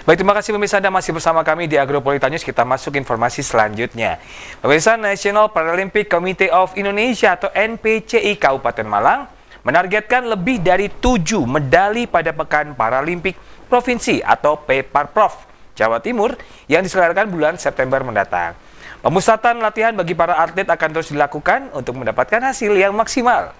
Baik, terima kasih pemirsa Anda masih bersama kami di Agropolitan News. Kita masuk informasi selanjutnya. Pemirsa, National Paralympic Committee of Indonesia atau NPCI Kabupaten Malang menargetkan lebih dari 7 medali pada Pekan Paralimpik Provinsi atau PEPARPROV Jawa Timur yang diselenggarakan bulan September mendatang. Pemusatan latihan bagi para atlet akan terus dilakukan untuk mendapatkan hasil yang maksimal.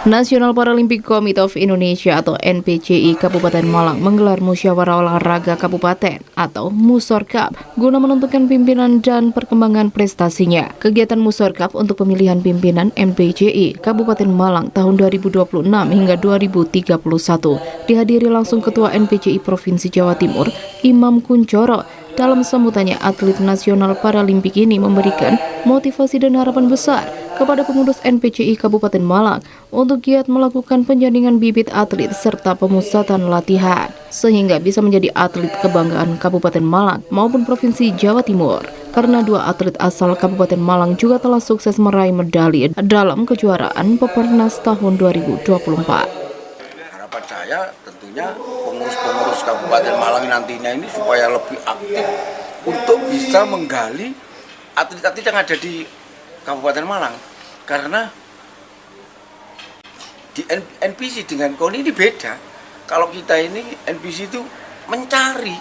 National Paralympic Committee of Indonesia atau NPCI Kabupaten Malang menggelar musyawarah olahraga kabupaten atau Musorkap guna menentukan pimpinan dan perkembangan prestasinya. Kegiatan Musorkap untuk pemilihan pimpinan NPCI Kabupaten Malang tahun 2026 hingga 2031 dihadiri langsung Ketua NPCI Provinsi Jawa Timur, Imam Kunchoro. Dalam sambutannya, atlet nasional Paralimpik ini memberikan motivasi dan harapan besar kepada pengurus NPCI Kabupaten Malang untuk giat melakukan penjaringan bibit atlet serta pemusatan latihan, sehingga bisa menjadi atlet kebanggaan Kabupaten Malang maupun Provinsi Jawa Timur. Karena 2 atlet asal Kabupaten Malang juga telah sukses meraih medali dalam kejuaraan Peparnas tahun 2024. Harapan saya tentunya pengurus-pengurus Kabupaten Malang nantinya ini supaya lebih aktif untuk bisa menggali atlet-atlet yang ada di Kabupaten Malang, karena di NPC dengan KONI ini beda. Kalau kita ini NPC itu mencari,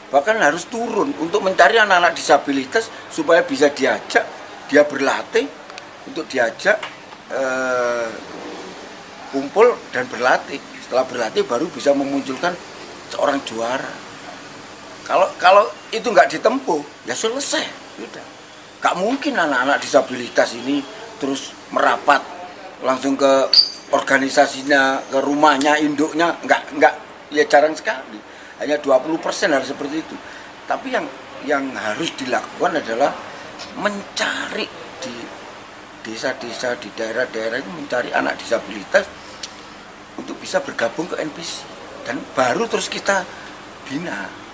bahkan harus turun untuk mencari anak-anak disabilitas supaya bisa diajak dia berlatih, untuk diajak kumpul dan berlatih. Setelah berlatih baru bisa memunculkan seorang juara. Kalau itu nggak ditempuh, ya selesai, sudah. Gak mungkin anak-anak disabilitas ini terus merapat langsung ke organisasinya, ke rumahnya, induknya, enggak, ya jarang sekali. Hanya 20% harus seperti itu. Tapi yang harus dilakukan adalah mencari di desa-desa, di daerah-daerah itu mencari anak disabilitas untuk bisa bergabung ke NPC dan baru terus kita bina.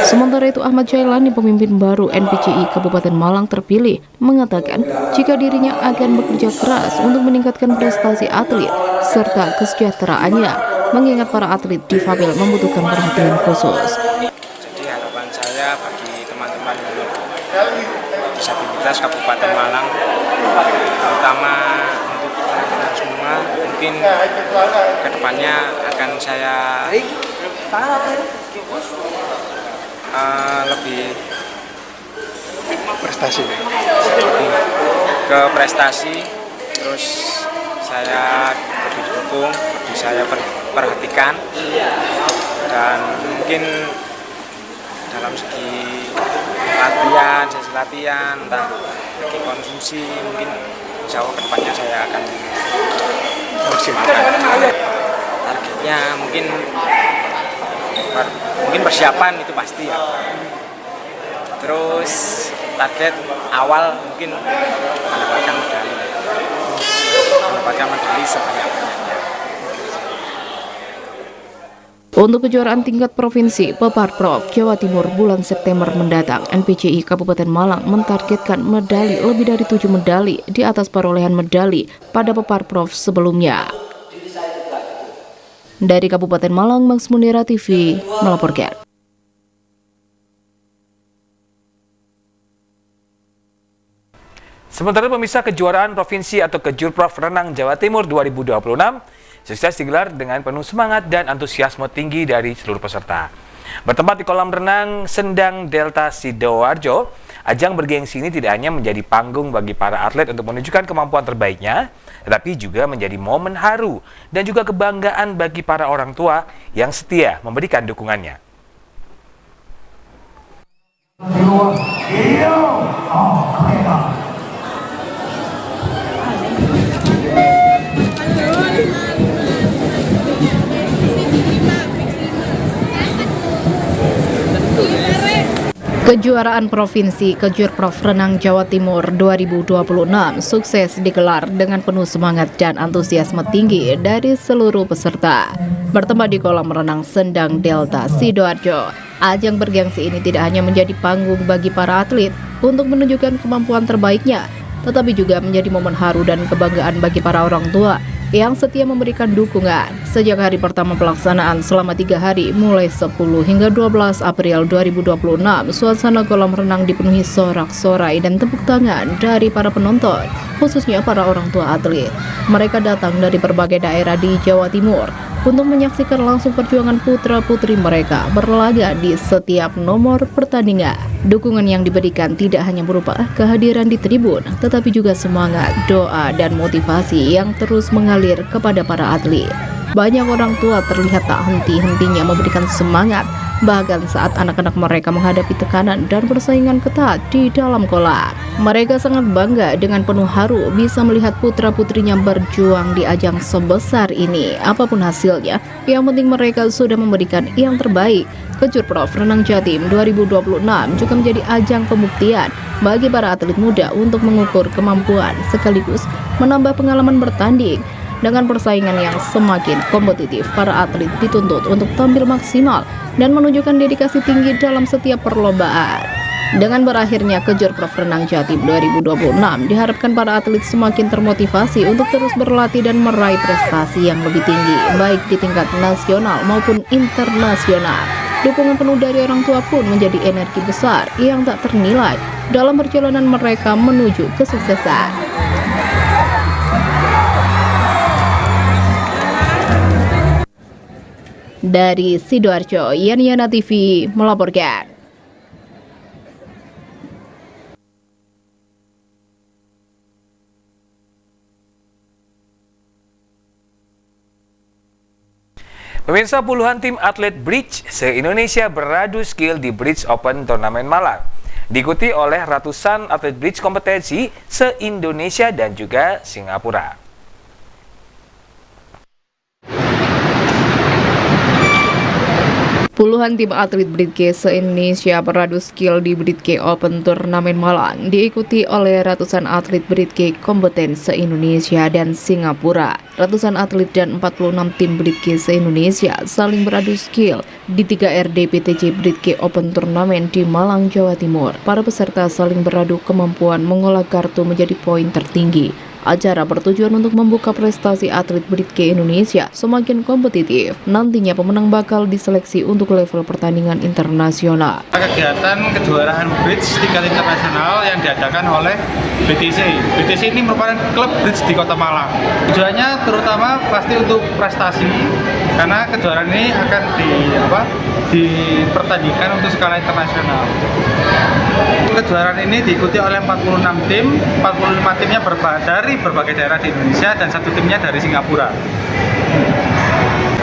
Sementara itu, Ahmad Jailani, pemimpin baru NPCI Kabupaten Malang terpilih, mengatakan jika dirinya akan bekerja keras untuk meningkatkan prestasi atlet serta kesejahteraannya, mengingat para atlet difabel membutuhkan perhatian khusus. Jadi harapan saya bagi teman-teman disabilitas Kabupaten Malang, terutama untuk teman-teman semua, mungkin kedepannya akan saya lebih ke prestasi, terus saya lebih dukung, lebih saya perhatikan, dan mungkin dalam segi latihan, sesi latihan, entah segi konsumsi, mungkin insya Allah kedepannya saya akan maksimalkan. Targetnya mungkin persiapan itu pasti ya. Terus target awal mungkin mendapatkan medali sebanyak-banyaknya. Untuk kejuaraan tingkat provinsi PEPARPROV Jawa Timur bulan September mendatang, NPCI Kabupaten Malang mentargetkan medali lebih dari 7 medali di atas perolehan medali pada PEPARPROV sebelumnya. Dari Kabupaten Malang, Max Munira TV melaporkan. Sementara pemirsa, kejuaraan provinsi atau Kejurprov Renang Jawa Timur 2026 sukses digelar dengan penuh semangat dan antusiasme tinggi dari seluruh peserta. Bertempat di kolam renang Sendang Delta Sidoarjo, ajang bergengsi ini tidak hanya menjadi panggung bagi para atlet untuk menunjukkan kemampuan terbaiknya, tetapi juga menjadi momen haru dan juga kebanggaan bagi para orang tua yang setia memberikan dukungannya. Kejuaraan Provinsi Kejurprov Renang Jawa Timur 2026 sukses digelar dengan penuh semangat dan antusiasme tinggi dari seluruh peserta. Bertempat di kolam renang Sendang Delta Sidoarjo, Ajang bergengsi ini tidak hanya menjadi panggung bagi para atlet untuk menunjukkan kemampuan terbaiknya, tetapi juga menjadi momen haru dan kebanggaan bagi para orang tua yang setia memberikan dukungan. Sejak hari pertama pelaksanaan selama 3 hari mulai 10 hingga 12 April 2026, suasana kolam renang dipenuhi sorak-sorai dan tepuk tangan dari para penonton, khususnya para orang tua atlet. Mereka datang dari berbagai daerah di Jawa Timur untuk menyaksikan langsung perjuangan putra-putri mereka berlaga di setiap nomor pertandingan. Dukungan yang diberikan tidak hanya berupa kehadiran di tribun, tetapi juga semangat, doa, dan motivasi yang terus mengalir kepada para atlet. Banyak orang tua terlihat tak henti-hentinya memberikan semangat, bahkan saat anak-anak mereka menghadapi tekanan dan persaingan ketat di dalam kolam. Mereka sangat bangga dengan penuh haru bisa melihat putra-putrinya berjuang di ajang sebesar ini. Apapun hasilnya, yang penting mereka sudah memberikan yang terbaik. Kejurprov Renang Jatim 2026 juga menjadi ajang pembuktian bagi para atlet muda untuk mengukur kemampuan sekaligus menambah pengalaman bertanding. Dengan persaingan yang semakin kompetitif, para atlet dituntut untuk tampil maksimal dan menunjukkan dedikasi tinggi dalam setiap perlombaan. Dengan berakhirnya Kejurprov Renang Jatim 2026, diharapkan para atlet semakin termotivasi untuk terus berlatih dan meraih prestasi yang lebih tinggi, baik di tingkat nasional maupun internasional. Dukungan penuh dari orang tua pun menjadi energi besar yang tak ternilai dalam perjalanan mereka menuju kesuksesan. Dari Sidoarjo, Yana TV melaporkan. Pemirsa, puluhan tim atlet bridge se-Indonesia beradu skill di Bridge Open Turnamen Malang. Diikuti oleh ratusan atlet bridge kompetensi se-Indonesia dan juga Singapura. Puluhan tim atlet Bridge se-Indonesia beradu skill di Bridge Open Turnamen Malang, diikuti oleh ratusan atlet Bridge kompeten se-Indonesia dan Singapura. Ratusan atlet dan 46 tim Bridge se-Indonesia saling beradu skill di 3 RDPTC Bridge Open Turnamen di Malang, Jawa Timur. Para peserta saling beradu kemampuan mengolah kartu menjadi poin tertinggi. Acara bertujuan untuk membuka prestasi atlet Bridge Indonesia semakin kompetitif. Nantinya pemenang bakal diseleksi untuk level pertandingan internasional. Kegiatan kejuaraan bridge tingkat internasional yang diadakan oleh BTC. BTC ini merupakan klub bridge di Kota Malang. Tujuannya terutama pasti untuk prestasi, karena kejuaraan ini akan dipertandingkan untuk skala internasional. Kejuaraan ini diikuti oleh 46 tim, 45 timnya dari berbagai daerah di Indonesia dan 1 timnya dari Singapura.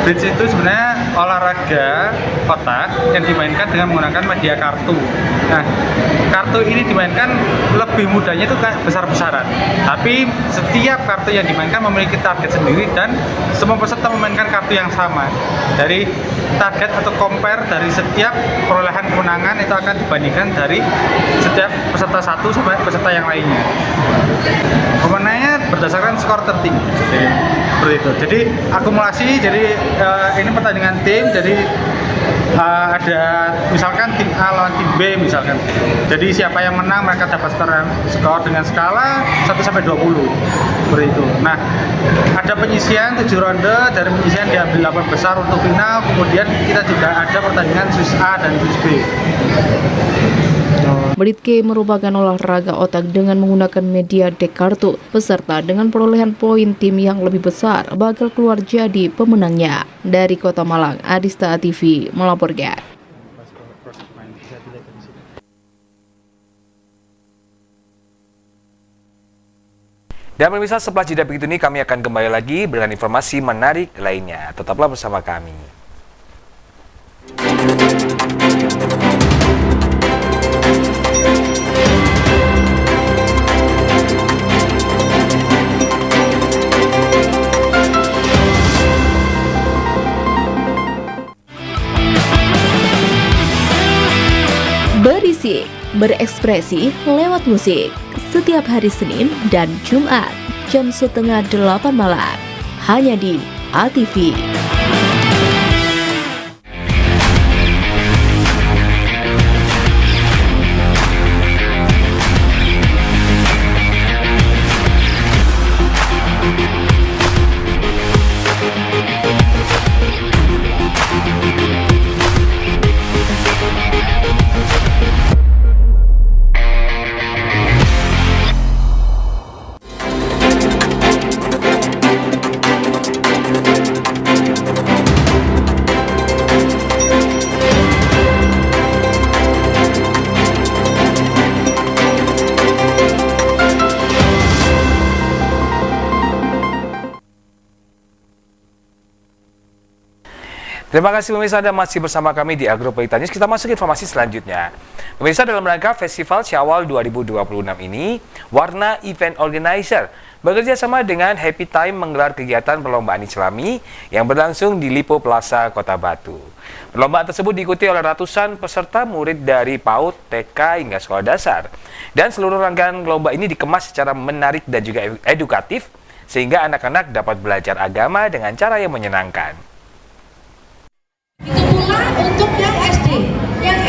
Bridge itu sebenarnya olahraga otak yang dimainkan dengan menggunakan media kartu. Nah, kartu ini dimainkan lebih mudahnya itu kayak besar-besaran. Tapi setiap kartu yang dimainkan memiliki target sendiri dan semua peserta memainkan kartu yang sama. Dari target atau compare dari setiap perolehan kemenangan itu akan dibandingkan dari setiap peserta satu sampai peserta yang lainnya. Pemenangnya berdasarkan skor tertinggi. Seperti itu. Jadi akumulasi, jadi ini pertandingan tim, jadi ada misalkan tim A lawan tim B misalkan. Jadi siapa yang menang mereka dapat skor dengan skala 1 sampai 20. Seperti itu. Nah, ada penyisian 7 ronde, dari penyisian diambil 8 besar untuk final, kemudian kita juga ada pertandingan Swiss A dan Swiss B. Bridge merupakan olahraga otak dengan menggunakan media dek kartu. Peserta dengan perolehan poin tim yang lebih besar bakal keluar jadi pemenangnya. Dari Kota Malang, Adista TV melaporkan. Dan pemirsa, setelah jeda begitu ini kami akan kembali lagi dengan informasi menarik lainnya. Tetaplah bersama kami. Berisik, berekspresi lewat musik. Setiap hari Senin dan Jumat, jam setengah 8 malam. Hanya di ATV. Terima kasih pemirsa, Anda masih bersama kami di Agropolitan News. Kita masuk ke informasi selanjutnya. Pemirsa, dalam rangka Festival Syawal 2026 ini, Warna Event Organizer bekerja sama dengan Happy Time menggelar kegiatan perlombaan Islami yang berlangsung di Lipo Plaza, Kota Batu. Perlombaan tersebut diikuti oleh ratusan peserta murid dari PAUD, TK hingga sekolah dasar. Dan seluruh rangkaian lomba ini dikemas secara menarik dan juga edukatif, sehingga anak-anak dapat belajar agama dengan cara yang menyenangkan. Itu pula untuk yang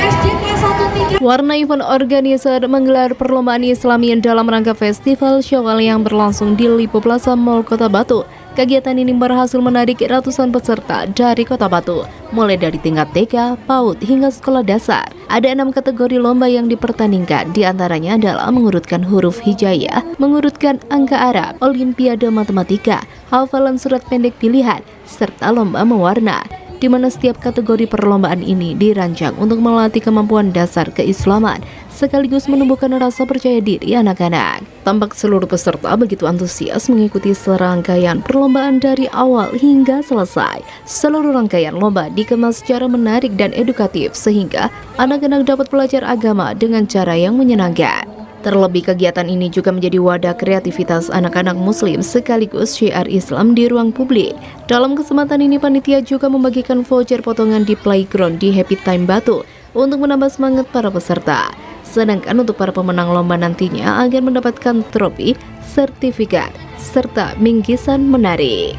SD kelas 1 3. Warna Event Organizer menggelar perlombaan Islami dalam rangka Festival Syawal yang berlangsung di Lipo Plaza Mall Kota Batu. Kegiatan ini berhasil menarik ratusan peserta dari Kota Batu, mulai dari tingkat TK, PAUD, hingga sekolah dasar. Ada 6 kategori lomba yang dipertandingkan, diantaranya adalah mengurutkan huruf hijaiyah, mengurutkan angka Arab, olimpiade matematika, hafalan surat pendek pilihan, serta lomba mewarna, di mana setiap kategori perlombaan ini dirancang untuk melatih kemampuan dasar keislaman, sekaligus menumbuhkan rasa percaya diri anak-anak. Tampak seluruh peserta begitu antusias mengikuti serangkaian perlombaan dari awal hingga selesai. Seluruh rangkaian lomba dikemas secara menarik dan edukatif, sehingga anak-anak dapat belajar agama dengan cara yang menyenangkan. Terlebih kegiatan ini juga menjadi wadah kreativitas anak-anak muslim sekaligus syiar Islam di ruang publik. Dalam kesempatan ini panitia juga membagikan voucher potongan di playground di Happy Time Batu untuk menambah semangat para peserta. Sedangkan untuk para pemenang lomba nantinya akan mendapatkan trofi, sertifikat, serta bingkisan menarik.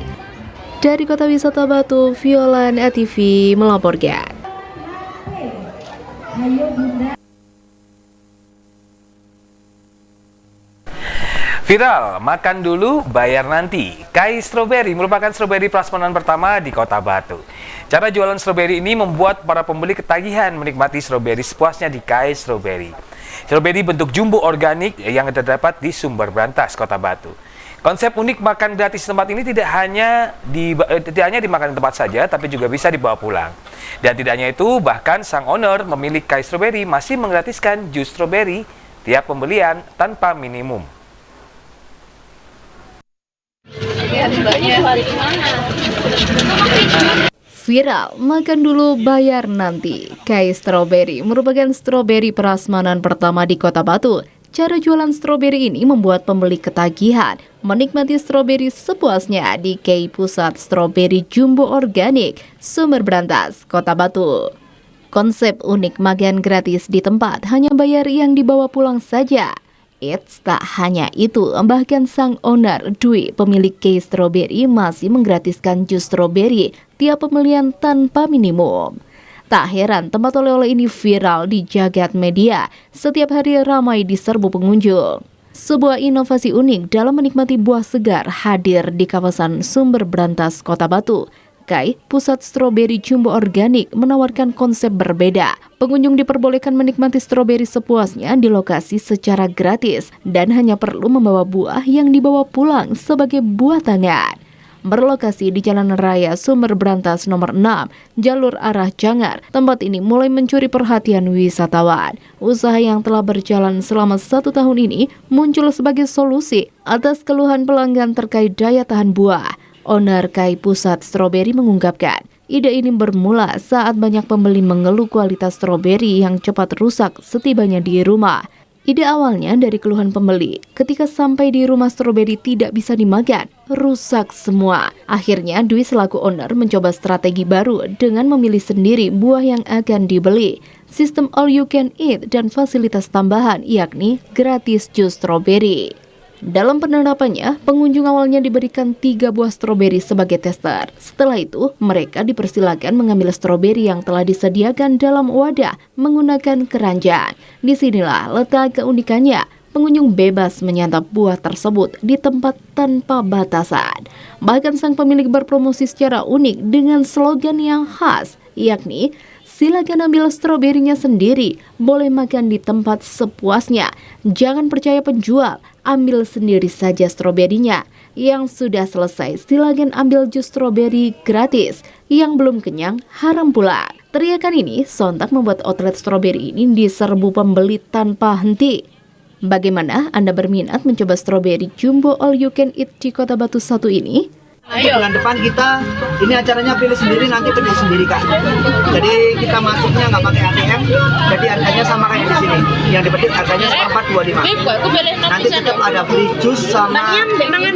Dari Kota Wisata Batu, Violan ATV melaporkan. Viral, makan dulu, bayar nanti. Kai Strawberry merupakan stroberi prasmanan pertama di Kota Batu. Cara jualan stroberi ini membuat para pembeli ketagihan menikmati stroberi sepuasnya di Kai Strawberry. Stroberi bentuk jumbo organik yang terdapat di Sumber Brantas, Kota Batu. Konsep unik makan gratis tempat ini tidak hanya dimakan di tempat saja, tapi juga bisa dibawa pulang. Dan tidak hanya itu, bahkan sang owner pemilik Kai Strawberry masih menggratiskan jus stroberi tiap pembelian tanpa minimum. Viral, makan dulu bayar nanti. Kai Strawberry merupakan stroberi prasmanan pertama di Kota Batu. Cara jualan stroberi ini membuat pembeli ketagihan menikmati stroberi sepuasnya di Kai Pusat Stroberi Jumbo Organik, Sumber Brantas, Kota Batu. Konsep unik makan gratis di tempat, hanya bayar yang dibawa pulang saja. Eits, tak hanya itu, bahkan sang owner Dwi, pemilik Kai Strawberry, masih menggratiskan jus stroberi tiap pembelian tanpa minimum. Tak heran tempat oleh-oleh ini viral di jagat media, setiap hari ramai diserbu pengunjung. Sebuah inovasi unik dalam menikmati buah segar hadir di kawasan Sumber Brantas, Kota Batu. Kai Pusat Stroberi Jumbo Organik menawarkan konsep berbeda. Pengunjung diperbolehkan menikmati stroberi sepuasnya di lokasi secara gratis dan hanya perlu membawa buah yang dibawa pulang sebagai buah tangan. Berlokasi di Jalan Raya Sumber Brantas nomor 6, jalur arah Jangar, tempat ini mulai mencuri perhatian wisatawan. Usaha yang telah berjalan selama 1 tahun ini muncul sebagai solusi atas keluhan pelanggan terkait daya tahan buah. Owner Kai Pusat Stroberi mengungkapkan, ide ini bermula saat banyak pembeli mengeluh kualitas stroberi yang cepat rusak setibanya di rumah. Ide awalnya dari keluhan pembeli, ketika sampai di rumah stroberi tidak bisa dimakan, rusak semua. Akhirnya Dwi selaku owner mencoba strategi baru dengan memilih sendiri buah yang akan dibeli. Sistem all you can eat dan fasilitas tambahan, yakni gratis jus stroberi. Dalam penerapannya, pengunjung awalnya diberikan 3 buah stroberi sebagai tester. Setelah itu, mereka dipersilakan mengambil stroberi yang telah disediakan dalam wadah menggunakan keranjang. Disinilah letak keunikannya. Pengunjung bebas menyantap buah tersebut di tempat tanpa batasan. Bahkan sang pemilik berpromosi secara unik dengan slogan yang khas, yakni silakan ambil stroberinya sendiri, boleh makan di tempat sepuasnya. Jangan percaya penjual, ambil sendiri saja stroberinya. Yang sudah selesai, silakan ambil jus stroberi gratis. Yang belum kenyang, haram pula. Teriakan ini sontak membuat outlet stroberi ini diserbu pembeli tanpa henti. Bagaimana Anda berminat mencoba stroberi jumbo all you can eat di Kota Batu 1 ini? Nanti bulan depan kita, ini acaranya pilih sendiri, nanti pilih sendiri Kak. Jadi kita masuknya nggak pakai ATM, jadi harganya sama kayak di sini. Yang dipetik harganya seperempat 25. Nanti tetap ada free jus sama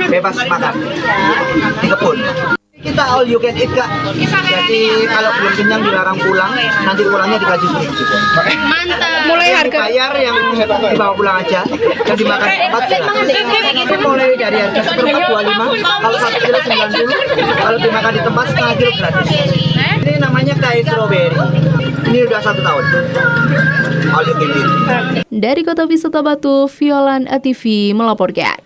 bebas makan di kebun. Kita all you can eat Kak. Jadi kalau belum kenyang dilarang pulang, nanti pulangnya dikasih free. Mantap. Mulai harga Bayar yang dibawa pulang aja, yang dimakan tempat gratis. Mulai dari harga seperempat 25, kalau 1 kilo 90, kalau dimakan di tempat setengah kilo gratis. Ini namanya kue strawberry. Ini udah 1 tahun. All you can eat. Dari Kota Wisata Batu, Violan ATV melaporkan.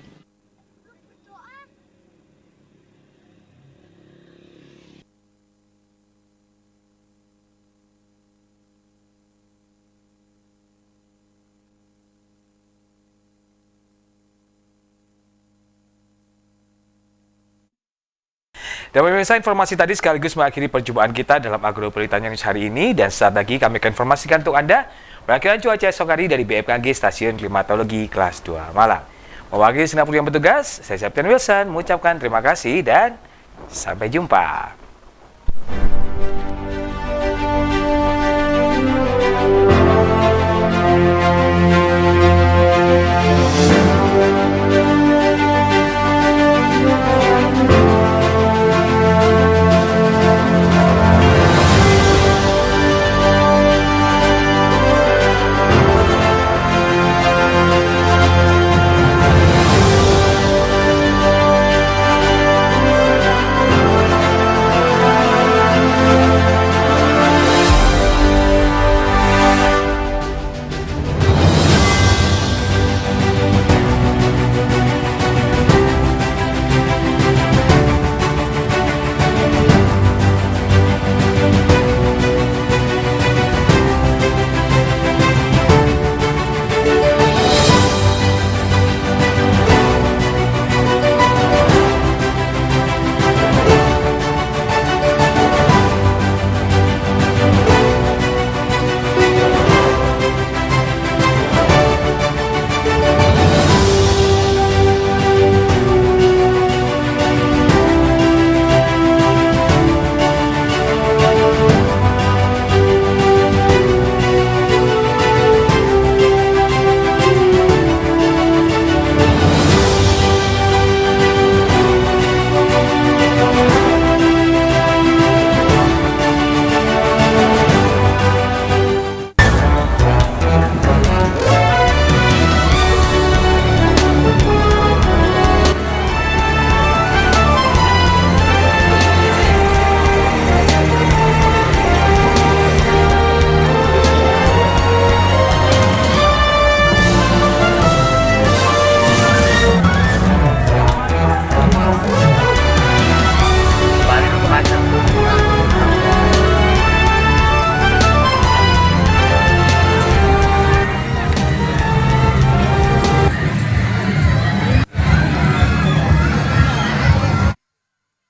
Dan pemirsa, informasi tadi sekaligus mengakhiri perjumpaan kita dalam Agroperitahuan News hari ini. Dan saat lagi kami akan informasikan untuk Anda perakilan cuaca esok hari dari BMKG Stasiun Klimatologi Kelas 2 Malang. Mewakili 90 yang bertugas, saya Septian Wilson mengucapkan terima kasih dan sampai jumpa.